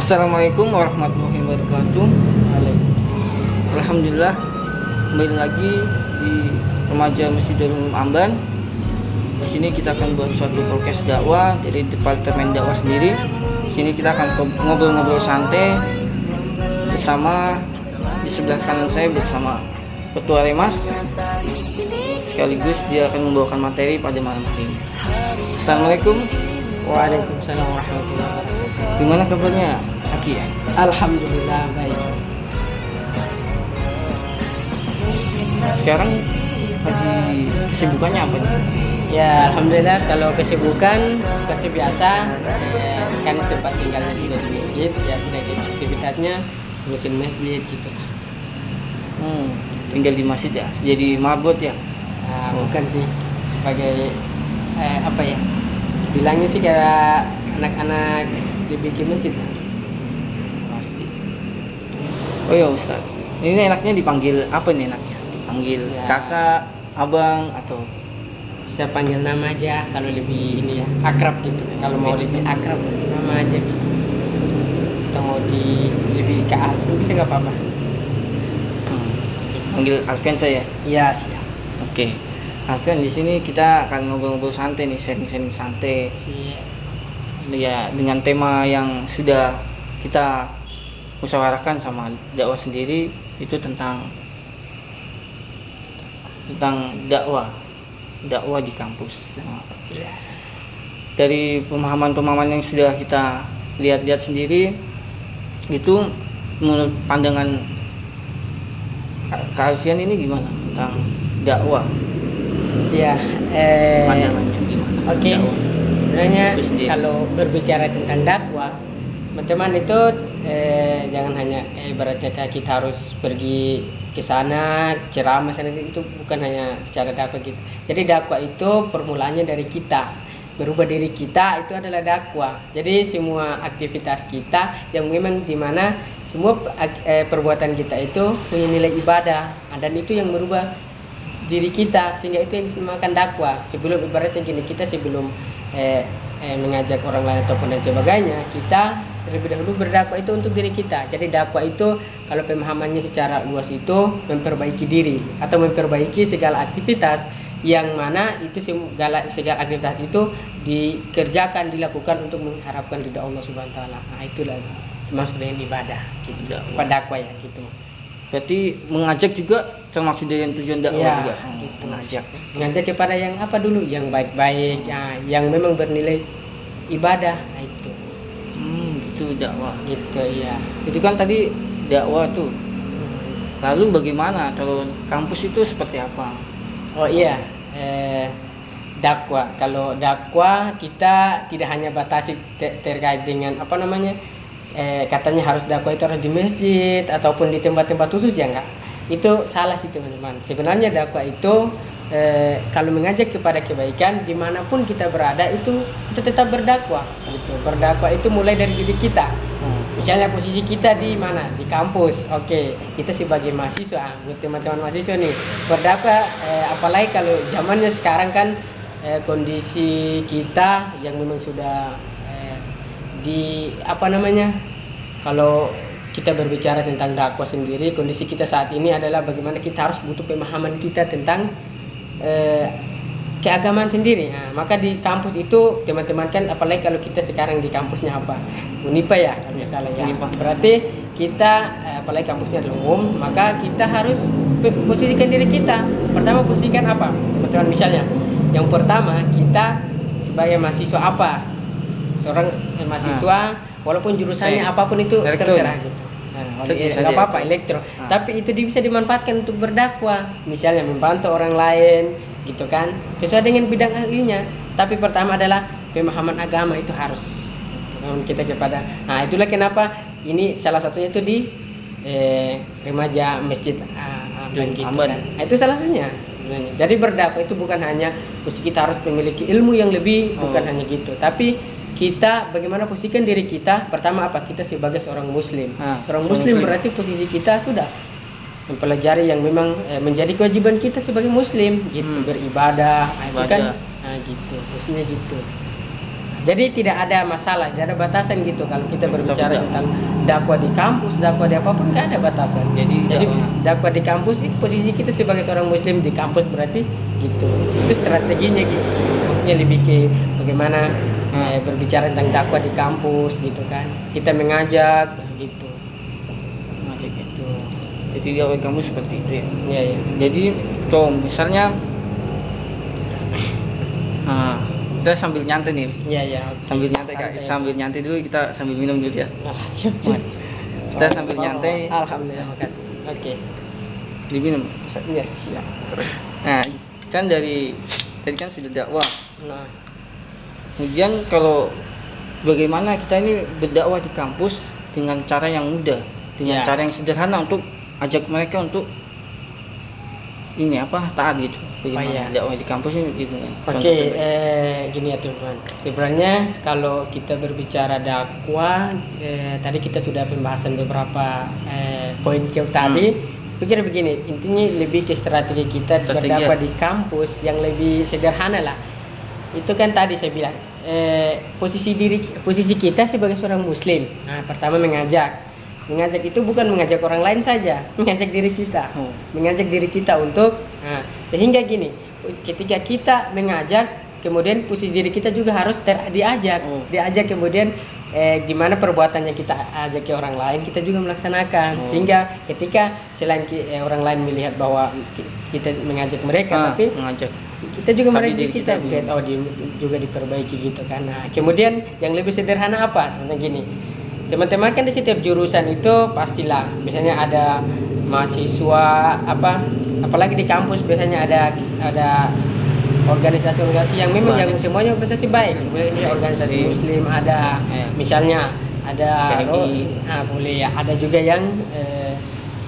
Assalamualaikum warahmatullahi wabarakatuh. Alhamdulillah, kembali lagi di Remaja Masjidul Amban. Di sini kita akan buat suatu podcast dakwah dari Departemen Dakwah sendiri. Di sini kita akan ngobrol-ngobrol santai bersama, di sebelah kanan saya bersama Ketua Remas, sekaligus dia akan membawakan materi pada malam hari ini. Assalamualaikum. Waalaikumsalam warahmatullahi wabarakatuh. Gimana kabarnya, Aki? Alhamdulillah baik. Sekarang lagi kesibukannya apa nih? Ya alhamdulillah, kalau kesibukan seperti biasa, kan tempat tinggalnya juga di masjid, ya sebagai aktivitasnya ngurusin masjid gitu. Tinggal di masjid ya, jadi marbot ya? Bukan sih, sebagai apa ya? Bilangnya sih kayak anak-anak dibikin masjid lah. Pasti. Oh ya Ustaz, ini enaknya dipanggil apa nih enaknya? Dipanggil Ya. kakak, abang, atau Saya panggil nama aja kalau lebih ini ya, akrab gitu. Kalau mau lebih akrab nama aja bisa. Atau mau lebih ke Alfi bisa nggak apa-apa. panggil Alfian saya? Iya siap. Oke. Alfian, di sini kita akan ngobrol-ngobrol santai nih, sharing-sharing santai. Ya, dengan tema yang sudah kita musyawarahkan sama dakwah sendiri, itu tentang dakwah di kampus. Dari pemahaman-pemahaman yang sudah kita lihat-lihat sendiri, itu menurut pandangan Kak Alfian ini gimana tentang dakwah? Ya, Pandangannya gimana? Oke. Dakwah. Sebenarnya Itu sendiri. kalau berbicara tentang dakwah, teman-teman itu jangan hanya ibaratnya kayak kita harus pergi ke sana ceramah sana, itu bukan hanya cara dakwah gitu. Jadi dakwah itu permulaannya dari kita, berubah diri kita itu adalah dakwah. Jadi semua aktivitas kita yang memang dimana semua perbuatan kita itu punya nilai ibadah, dan itu yang merubah diri kita, sehingga itu yang dinamakan dakwah. Sebelum ibaratnya gini, kita sebelum mengajak orang lain ataupun dan sebagainya, kita terlebih dahulu berdakwah itu untuk diri kita. Jadi dakwah itu kalau pemahamannya secara luas itu memperbaiki diri atau memperbaiki segala aktivitas yang mana itu segala aktivitas itu dikerjakan, dilakukan untuk mengharapkan ridha Allah Subhanahu wa taala. Nah, itulah maksud dengan ibadah gitu. Dakwah ya gitu. Berarti mengajak juga termasuk dari tujuan dakwah Ya, juga. gitu. Mengajak Kepada yang apa dulu, yang baik-baik, ya, yang memang bernilai ibadah. Nah, itu itu dakwah. gitu ya. Itu kan tadi dakwah tuh. Lalu bagaimana kalau kampus itu seperti apa? Oh iya, dakwah. Kalau dakwah kita tidak hanya batasi terkait dengan apa namanya, katanya harus dakwah itu harus di masjid ataupun di tempat-tempat khusus, ya enggak. Itu salah sih teman-teman. Sebenarnya dakwah itu kalau mengajak kepada kebaikan dimanapun kita berada itu kita tetap berdakwah. Gitu. Berdakwah itu mulai dari diri kita. Misalnya posisi kita di mana? Di kampus. Oke, kita sebagai mahasiswa, buat teman-teman mahasiswa nih berdakwah. Apalagi kalau zamannya sekarang kan kondisi kita yang memang sudah di apa namanya, kalau kita berbicara tentang dakwah sendiri, kondisi kita saat ini adalah bagaimana kita harus butuh pemahaman kita tentang keagamaan sendiri. Nah, maka di kampus itu teman-teman kan, apalagi kalau kita sekarang di kampusnya apa, Unipa ya kalau nggak salah ya. Berarti kita apalagi kampusnya adalah umum, maka kita harus posisikan diri kita. Pertama posisikan apa teman-teman? Misalnya yang pertama, kita sebagai mahasiswa apa, seorang mahasiswa walaupun jurusannya apapun itu terserah gitu. Nggak apa-apa elektro, tapi itu bisa dimanfaatkan untuk berdakwah, misalnya membantu orang lain gitu kan, sesuai dengan bidang ahlinya. Tapi pertama adalah pemahaman agama itu harus kita kepada. Nah, itulah kenapa ini salah satunya itu di remaja masjid gitu kan. Nah, itu salah satunya. Jadi berdakwah itu bukan hanya kita harus memiliki ilmu yang lebih, bukan hanya gitu, tapi kita bagaimana posisikan diri kita. Pertama apa? Kita sebagai seorang muslim. Seorang muslim berarti posisi kita sudah mempelajari yang memang menjadi kewajiban kita sebagai muslim gitu, beribadah. Nah, itu kan gitu, maksudnya gitu. Jadi tidak ada masalah, tidak ada batasan gitu kalau kita berbicara tentang dakwah di kampus, dakwah di apapun nggak ada batasan. Jadi dakwah di kampus itu posisi kita sebagai seorang muslim di kampus berarti gitu. Itu strateginya gitu. Maksudnya lebih ke bagaimana berbicara tentang dakwah di kampus gitu kan. Kita mengajak gitu. Ngajak gitu. Jadi dakwah di kampus seperti itu ya. Iya, iya. Jadi tuh misalnya kita sambil nyantai nih. Iya, iya. Sambil nyantai Kak. Sambil nyantai dulu, kita sambil minum dulu ya. Siap, siap. Kita sambil nyantai. Alhamdulillah, makasih. Oke. Diminum. Ya, siap. Nah, kan tadi kan sudah dakwah. Nah, Kemudian kalau bagaimana kita ini berdakwah di kampus dengan cara yang mudah, dengan cara yang sederhana untuk ajak mereka untuk ini taat gitu. Bagaimana dakwah di kampus ini gitu kan. Oke, gini ya teman-teman. Sebenarnya kalau kita berbicara dakwah, tadi kita sudah pembahasan beberapa poin tadi. Pikir begini, intinya lebih ke strategi kita berdakwah di kampus yang lebih sederhana lah. Itu kan tadi saya bilang posisi kita sebagai seorang muslim. Nah, pertama mengajak itu bukan mengajak orang lain saja, mengajak diri kita, mengajak diri kita untuk sehingga gini, ketika kita mengajak, kemudian posisi diri kita juga harus diajak kemudian gimana perbuatan yang kita ajak ke orang lain kita juga melaksanakan, sehingga ketika selain orang lain melihat bahwa kita mengajak mereka, tapi kita juga mengajak kita lihat juga diperbaiki gitu kan. Nah, kemudian yang lebih sederhana apa? Contohnya gini, teman-teman kan di setiap jurusan itu pastilah misalnya ada mahasiswa apalagi di kampus biasanya ada organisasi-organisasi yang memang yang semuanya organisasi baik. Organisasi muslim ada, misalnya ada boleh ya, ada juga yang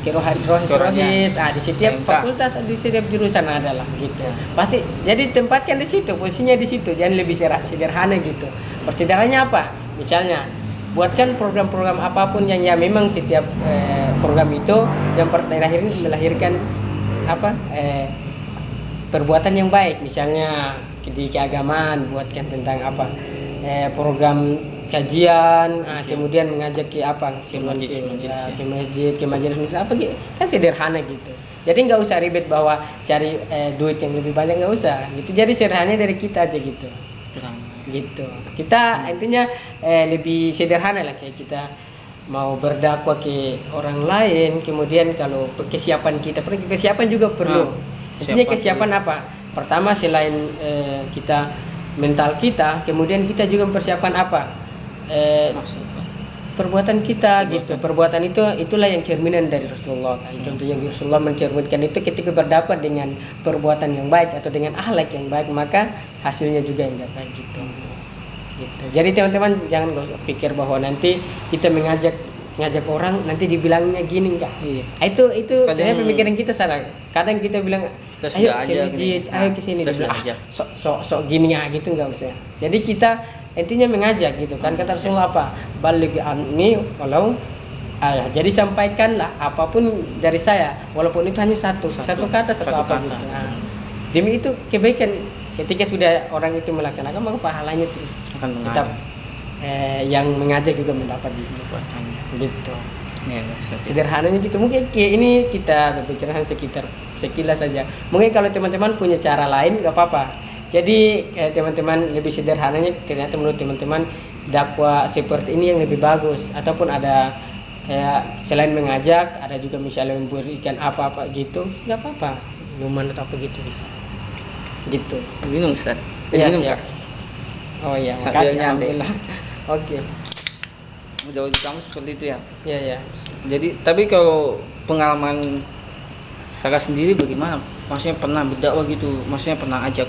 rohis. Di setiap fakultas, di setiap jurusan adalah gitu. Pasti jadi tempatkan di situ, posisinya di situ, jangan lebih sederhana gitu. Persederhananya apa? Misalnya buatkan program-program apapun yang memang setiap program itu yang terakhir melahirkan perbuatan yang baik. Misalnya di keagamaan buatkan tentang program kajian, kemudian mengajak ke masjid, ke majelis kan sederhana gitu. Jadi nggak usah ribet bahwa cari duit yang lebih banyak, nggak usah gitu. Jadi sederhana dari kita aja gitu. Gitu. Kita intinya lebih sederhana lah, kayak kita mau berdakwah ke orang lain, kemudian kalau kesiapan juga perlu. Intinya kesiapan apa? Pertama selain kita mental kita, kemudian kita juga mempersiapkan perbuatan kita gitu. Perbuatan itulah yang cerminan dari Rasulullah kan. Contohnya Rasulullah mencerminkan itu ketika berdakwah dengan perbuatan yang baik atau dengan akhlak yang baik, maka hasilnya juga yang baik gitu. Jadi teman-teman jangan pikir bahwa nanti kita mengajak orang nanti dibilangnya gini, enggak. Itu sebenarnya pemikiran kita salah. Kadang kita bilang ayo ke masjid, ayo ke sini, sok gini gitu, enggak usah. Jadi kita intinya mengajak gitu kan, kata Rasulullah baligh anni walau ayah. Jadi sampaikanlah apapun dari saya, walaupun itu hanya satu kata gitu. Nah, demi itu kebaikan, ketika sudah orang itu melaksanakan maka pahalanya terus akan tetap yang mengajak juga mendapat gitu. Sederhananya gitu. Mungkin ini kita berbicara sekilas saja. Mungkin kalau teman-teman punya cara lain nggak apa-apa. Jadi teman-teman lebih sederhananya ternyata menurut teman-teman dakwah seperti ini yang lebih bagus, ataupun ada kayak selain mengajak ada juga misalnya memberikan apa-apa gitu, nggak apa-apa, minuman atau apa gitu bisa gitu. Minum Ustaz. Minum Kak. Oh iya, makasih. Alhamdulillah. Oke. Jauh di kamu seperti itu ya. Iya. Jadi tapi kalau pengalaman kakak sendiri bagaimana? Maksudnya pernah berdakwah gitu, maksudnya pernah ajak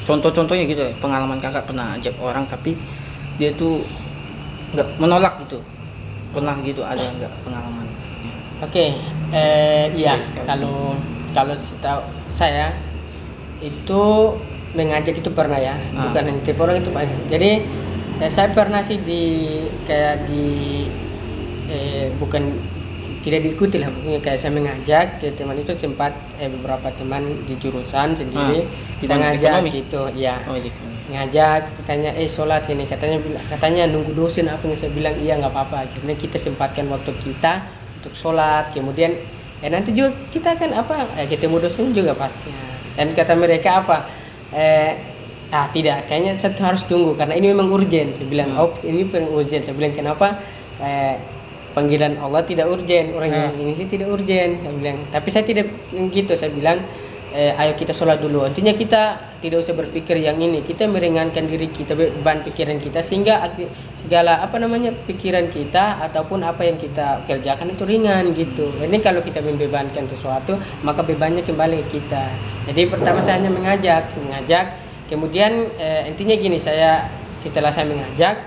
contoh-contohnya gitu ya, pengalaman kakak pernah ajak orang tapi dia tuh nggak menolak gitu, pernah gitu, ada nggak pengalaman? Oke, iya, kalau setahu saya itu mengajak itu pernah ya, bukan hanya tipe orang itu Pak. Jadi saya pernah sih bukan tidak diikuti lah, pokoknya kayak saya mengajak ke teman itu sempat beberapa teman di jurusan sendiri kita ngajak ekonomi gitu ya. Oh, di ekonomi. Ngajak katanya sholat ini, katanya nunggu dosen apa yang saya bilang iya nggak apa-apa, akhirnya kita sempatkan waktu kita untuk sholat, kemudian nanti juga kita kan ketemu dosen juga pastinya, dan kata mereka tidak, kayaknya saya harus tunggu karena ini memang urgent. Saya bilang ini urgent. Saya bilang kenapa panggilan Allah tidak urgent, orang yang ini sih tidak urgent. Saya bilang, tapi saya tidak gitu. Saya bilang ayo kita sholat dulu. Artinya kita tidak usah berpikir yang ini. Kita meringankan diri kita, beban pikiran kita sehingga segala pikiran kita ataupun apa yang kita kerjakan itu ringan gitu. Ini kalau kita membebankan sesuatu maka bebannya kembali ke kita. Jadi pertama saya hanya mengajak. Kemudian intinya gini, saya setelah saya mengajak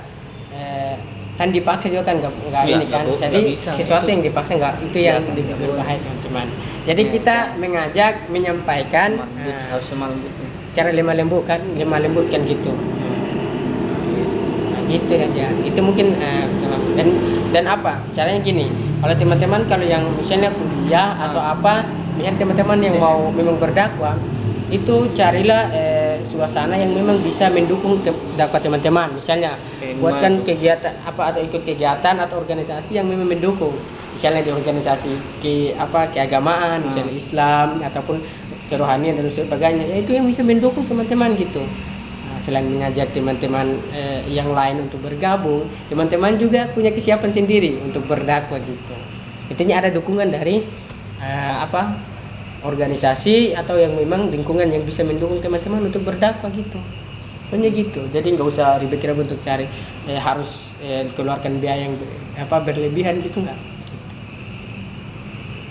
kan dipaksa juga kan nggak ini kan. Jadi bisa, sesuatu itu. yang dipaksa nggak, itu yang Nggak berbahaya teman-teman. Jadi kita mengajak, menyampaikan harus lembut. secara lemah lembutkan gitu. Nah, gitu aja. Itu mungkin dan apa? Caranya gini. Kalau teman-teman kalau yang misalnya kuliah atau misalnya teman-teman yang mau memang berdakwah, itu carilah suasana yang memang bisa mendukung dakwah teman-teman. Misalnya buatkan kegiatan atau ikut kegiatan atau organisasi yang memang mendukung. Misalnya di organisasi keagamaan, misalnya Islam ataupun kerohanian dan sebagainya. Ya, itu yang bisa mendukung teman-teman gitu. Nah, selain mengajak teman-teman yang lain untuk bergabung, teman-teman juga punya kesiapan sendiri untuk berdakwah gitu. Intinya ada dukungan dari organisasi atau yang memang lingkungan yang bisa mendukung teman-teman untuk berdakwah gitu. Pokoknya gitu. Jadi nggak usah ribet-ribet untuk cari harus keluarkan biaya yang berlebihan gitu, nggak.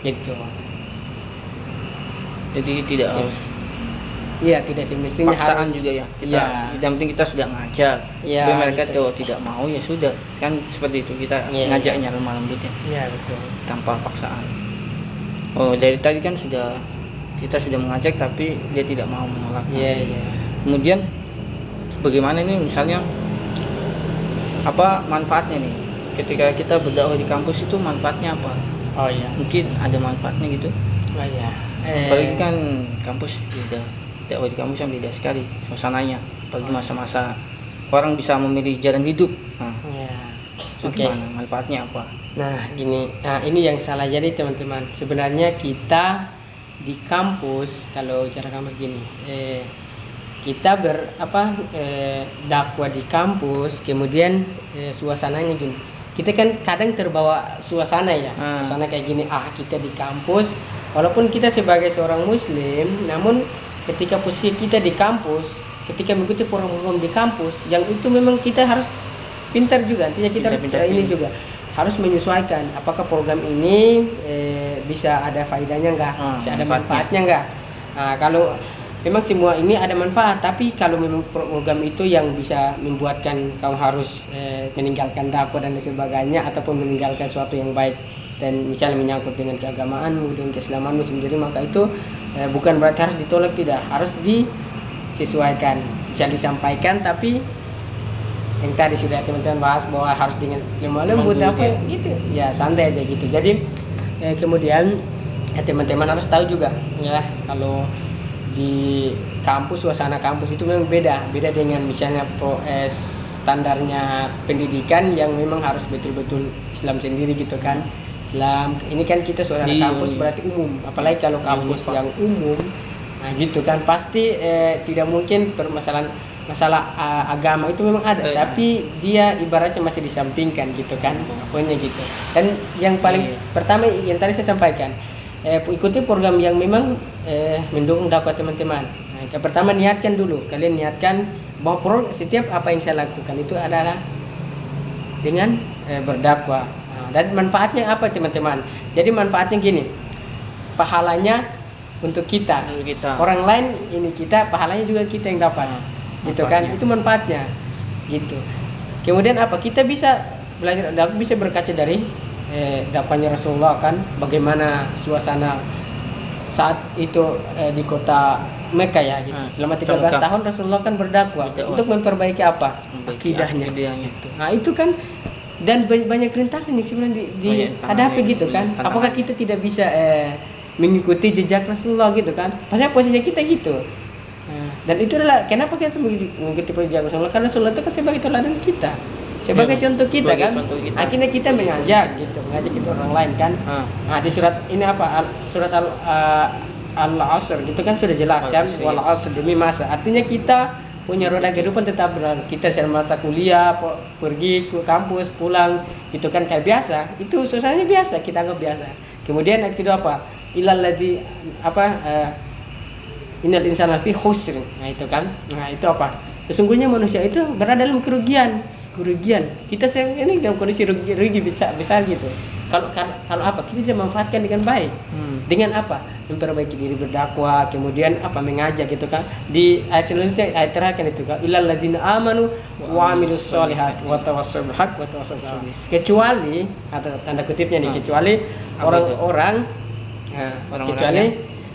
Gitu. Jadi tidak harus tidak semestinya paksaan harus, juga ya. Yang penting kita sudah ngajak. Tapi mereka gitu. tidak mau ya sudah. Kan seperti itu, kita ngajaknya lemah lembutnya. Iya, betul. Tanpa paksaan. Oh, dari tadi kan kita sudah mengajak tapi dia tidak mau menolak. Iya. Kemudian bagaimana ini misalnya manfaatnya nih ketika kita berdakwah di kampus itu, manfaatnya apa? Oh iya. Mungkin ada manfaatnya gitu. Oh iya. Apalagi kan kampus beda, dakwah di kampus yang beda sekali suasananya. Apalagi masa-masa orang bisa memilih jalan hidup. Nah, gimana manfaatnya apa? Nah ini yang salah jadi teman-teman. Sebenarnya kita di kampus, kalau cara kampus gini, kita dakwah di kampus, kemudian suasananya gini. Kita kan kadang terbawa suasana ya, suasana kayak gini. Kita di kampus, walaupun kita sebagai seorang muslim, namun ketika posisi kita di kampus, ketika mengikuti program di kampus, yang itu memang kita harus pintar juga. Artinya kita ini juga harus menyesuaikan apakah program ini bisa ada faedahnya enggak, bisa ada manfaatnya enggak. Nah, kalau memang semua ini ada manfaat, tapi kalau memang program itu yang bisa membuatkan kamu harus meninggalkan dakwah dan sebagainya, ataupun meninggalkan sesuatu yang baik dan misalnya menyangkut dengan keagamaanmu dan keislamanmu sendiri, maka itu bukan berarti harus ditolak, tidak, harus disesuaikan, bisa disampaikan, tapi yang tadi sudah teman-teman bahas bahwa harus dengan lemah lembut gitu ya, santai aja gitu. Jadi kemudian teman-teman harus tahu juga ya, kalau di kampus, suasana kampus itu memang beda dengan misalnya standarnya pendidikan yang memang harus betul-betul Islam sendiri gitu kan. Islam ini kan kita suasana kampus berarti umum, apalagi kalau kampus yang umum, nah gitu kan pasti tidak mungkin masalah agama itu memang ada, tapi dia ibaratnya masih disampingkan gitu kan, pokoknya gitu. Dan yang paling pertama yang tadi saya sampaikan, ikuti program yang memang mendukung dakwah teman-teman. Nah, yang pertama niatkan dulu, kalian niatkan bahwa setiap apa yang saya lakukan itu adalah dengan berdakwah. Nah, dan manfaatnya apa teman-teman? Jadi manfaatnya gini, pahalanya untuk kita. Orang lain ini kita, pahalanya juga kita yang dapat. Gitu kan, itu manfaatnya gitu. Kemudian apa, kita bisa belajar dakwah, bisa berkaca dari dakwahnya Rasulullah kan, bagaimana suasana saat itu di kota Mekah ya gitu. Selama 13 tahun Rasulullah kan berdakwah untuk memperbaiki apa, akidahnya gitu. Nah itu kan dan banyak rintangan yang sebenarnya dihadapi gitu kan. tantangan. Apakah kita tidak bisa mengikuti jejak Rasulullah gitu kan? Pastinya posisinya kita gitu. Dan itu adalah kenapa kita mengikuti jejak Rasulullah, karena Rasulullah itu kan sebagai teladan kita, sebagai contoh kita kan. Akhirnya kita mengajak itu orang lain kan. Nah, di surat ini apa? Surat Al-Asr gitu kan sudah jelas kan, wal asr, demi masa. Artinya kita punya roda kehidupan tetap berjalan. Kita semasa kuliah, pergi ke kampus, pulang gitu kan kayak biasa. Itu suasananya biasa, kita anggap biasa. Kemudian yang kedua apa? Ilal ladzi innal insana fi khusr. Nah itu kan. Nah itu apa? Sesungguhnya manusia itu berada dalam kerugian. Kita ini dalam kondisi rugi besar gitu. Kalau apa? Kita tidak manfaatkan dengan baik. Dengan apa? Memperbaiki diri, berdakwah, kemudian apa? Mengajak gitu kan. Di ayat selanjutnya ayat terakhir kan itu kan, illal ladzina amanu wa amilus sholihat wa tawassaw bil haqq wa tawassaw bis sabr. Kecuali ada tanda kutipnya nih, kecuali orang-orang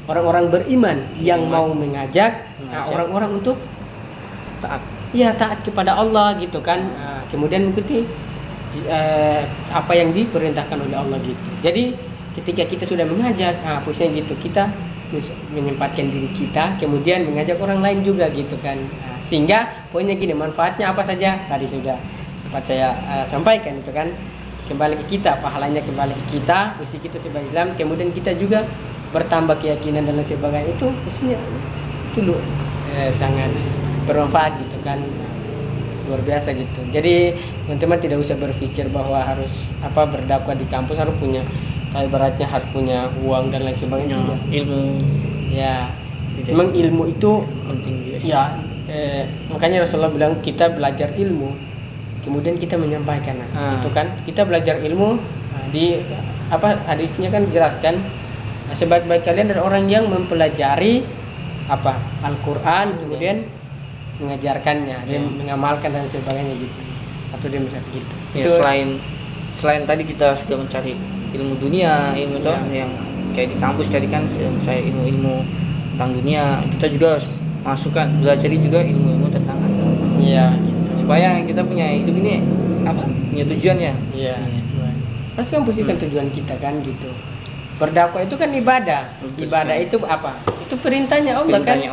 orang-orang beriman yang mau mengajak orang-orang untuk taat. Ya taat kepada Allah gitu kan. Kemudian mengikuti apa yang diperintahkan oleh Allah gitu. Jadi ketika kita sudah mengajak, posisinya gitu, kita menyempatkan diri kita, kemudian mengajak orang lain juga gitu kan. Sehingga poinnya gini, manfaatnya apa saja tadi sudah sempat saya sampaikan itu kan. Kembali ke kita, pahalanya kembali ke kita, posisi kita sebagai Islam, kemudian kita juga bertambah keyakinan dan lain sebagainya. Itu posisinya itu sangat bermanfaat gitu kan, luar biasa gitu. Jadi teman-teman tidak usah berpikir bahwa harus berdakwah di kampus harus punya, kayak beratnya harus punya uang dan lain sebagainya. Ilmu ya memang ilmu itu penting juga sih. Ya makanya Rasulullah bilang kita belajar ilmu kemudian kita menyampaikan. Itu kan kita belajar ilmu di hadisnya kan dijelaskan, sebaik-baik kalian adalah orang yang mempelajari Al-Quran kemudian mengajarkannya dan mengamalkan dan sebagainya gitu. Satu demi satu gitu. Ya, selain tadi kita sudah mencari ilmu dunia, ilmu yang kayak di kampus tadi kan sudah mencari ilmu tentang dunia, kita juga harus belajar juga ilmu tentang agama. Iya, gitu. Supaya kita punya hidup ini punya tujuan ya. Iya, tujuan. Pasti kan posisikan tujuan kita kan gitu. Berdakwah itu kan ibadah. Ibadah itu apa? Itu perintahnya Allah kan.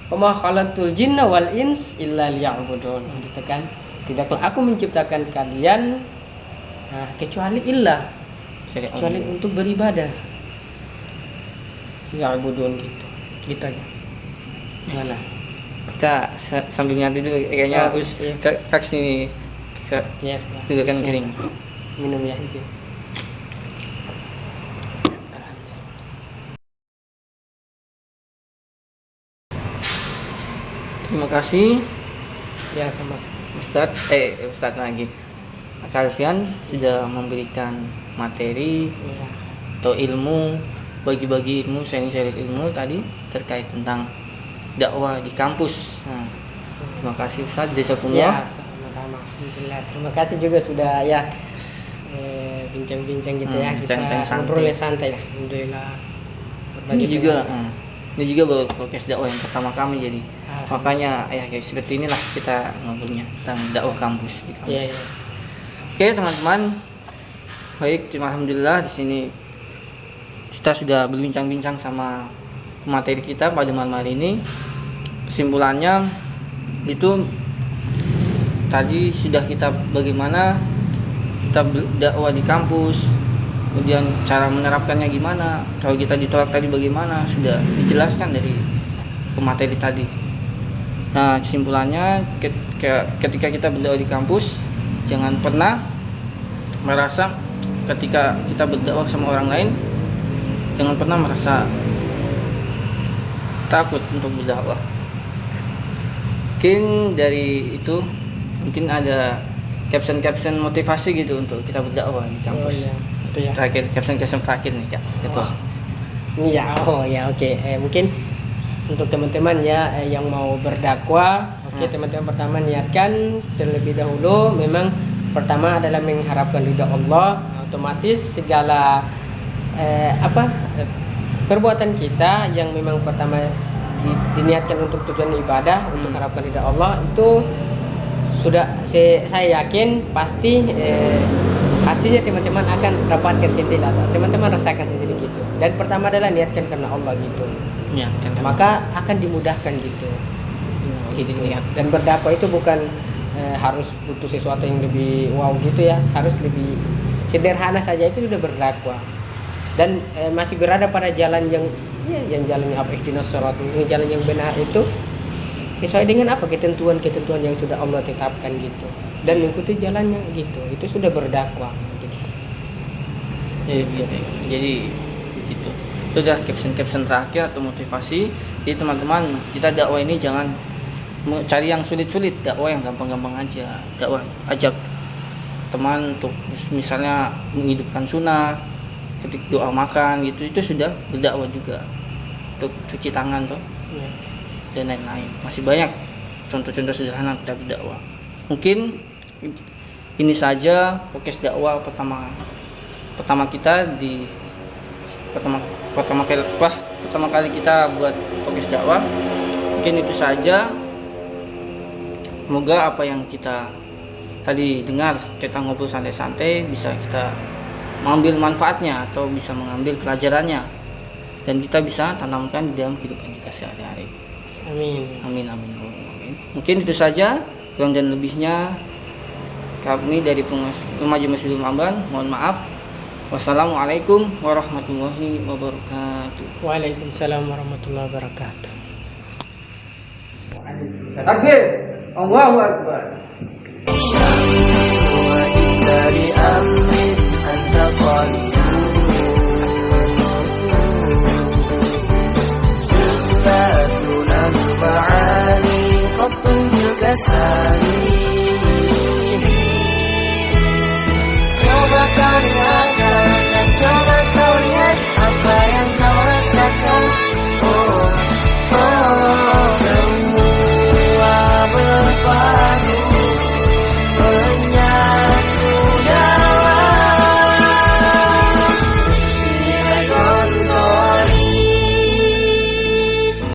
Wa ma khalaqtul jinna wal ins illa liya'budun. Gitu kan. Tidaklah aku menciptakan kalian kecuali untuk beribadah. Ya'budun gitu. Gitu aja. Gimana? Kita sambil nyantai dulu kayaknya terus kaks ini juga kan kering. Minum ya izin. Terima kasih Ya sama-sama. Ustadz lagi Kak Alfian sudah memberikan materi atau ilmu, bagi-bagi ilmu, sharing ilmu tadi terkait tentang dakwah di kampus. Terima kasih Ustadz, jazakumullah. Ya sama-sama. Alhamdulillah. Terima kasih juga sudah bincang-bincang gitu ya. Kita ngobrolnya santai lah. Alhamdulillah. Ini juga baru podcast dakwah yang pertama kami, jadi makanya kayak seperti inilah kita ngobrolnya tentang dakwah kampus di kampus. Iya. Oke teman-teman, baik, alhamdulillah di sini kita sudah berbincang-bincang sama materi kita pada malam hari ini. Kesimpulannya itu tadi sudah kita bagaimana kita dakwah di kampus, kemudian cara menerapkannya gimana, kalau kita ditolak tadi bagaimana, sudah dijelaskan dari pemateri tadi. Nah kesimpulannya ketika kita berdakwah di kampus, jangan pernah merasa ketika kita berdakwah sama orang lain, jangan pernah merasa takut untuk berdakwah. Mungkin dari itu ada caption motivasi gitu untuk kita berdakwah di kampus. Itu ya. Terakhir, caption terakhir nih Kak. Oke. Mungkin untuk teman-teman yang mau berdakwah, teman-teman pertama niatkan terlebih dahulu, memang pertama adalah mengharapkan ridha Allah. Otomatis segala perbuatan kita yang memang pertama diniatkan untuk tujuan ibadah, untuk harapkan ridha Allah, itu saya yakin pasti hasilnya teman-teman akan dapatkan sendiri atau teman-teman rasakan sendiri gitu. Dan pertama adalah niatkan karena Allah gitu. Ya, Maka akan dimudahkan gitu. Gitu. Dan berdakwah itu bukan harus butuh sesuatu yang lebih wow gitu ya, harus lebih sederhana saja itu sudah berdakwah. Dan masih berada pada jalan yang jalannya apa, ihdinas shiratal mustaqim, jalan yang benar itu sesuai dengan apa ketentuan-ketentuan yang sudah Allah tetapkan gitu, dan mengikuti jalannya gitu, itu sudah berdakwah gitu. Jadi gitu. Itu udah caption terakhir atau motivasi. Jadi teman-teman, kita dakwah ini jangan cari yang sulit-sulit, dakwah yang gampang-gampang aja. Dakwah ajak teman untuk misalnya menghidupkan sunnah, ketik doa makan gitu, itu sudah berdakwah juga. Untuk cuci tangan tuh dan lain-lain, masih banyak contoh-contoh sederhana kita berdakwah. Mungkin ini saja podcast dakwah pertama kita di pertama kali kita buat podcast dakwah. Mungkin itu saja. Semoga apa yang kita tadi dengar, kita ngobrol santai-santai, bisa kita mengambil manfaatnya atau bisa mengambil pelajarannya, dan kita bisa tanamkan di dalam kehidupan kita sehari-hari. Amin. Mungkin itu saja, kurang dan lebihnya kami dari Remaja Muslim Amban mohon maaf. Wassalamualaikum warahmatullahi wabarakatuh. Waalaikumsalam warahmatullahi wabarakatuh. Takbir, Allahu Akbar.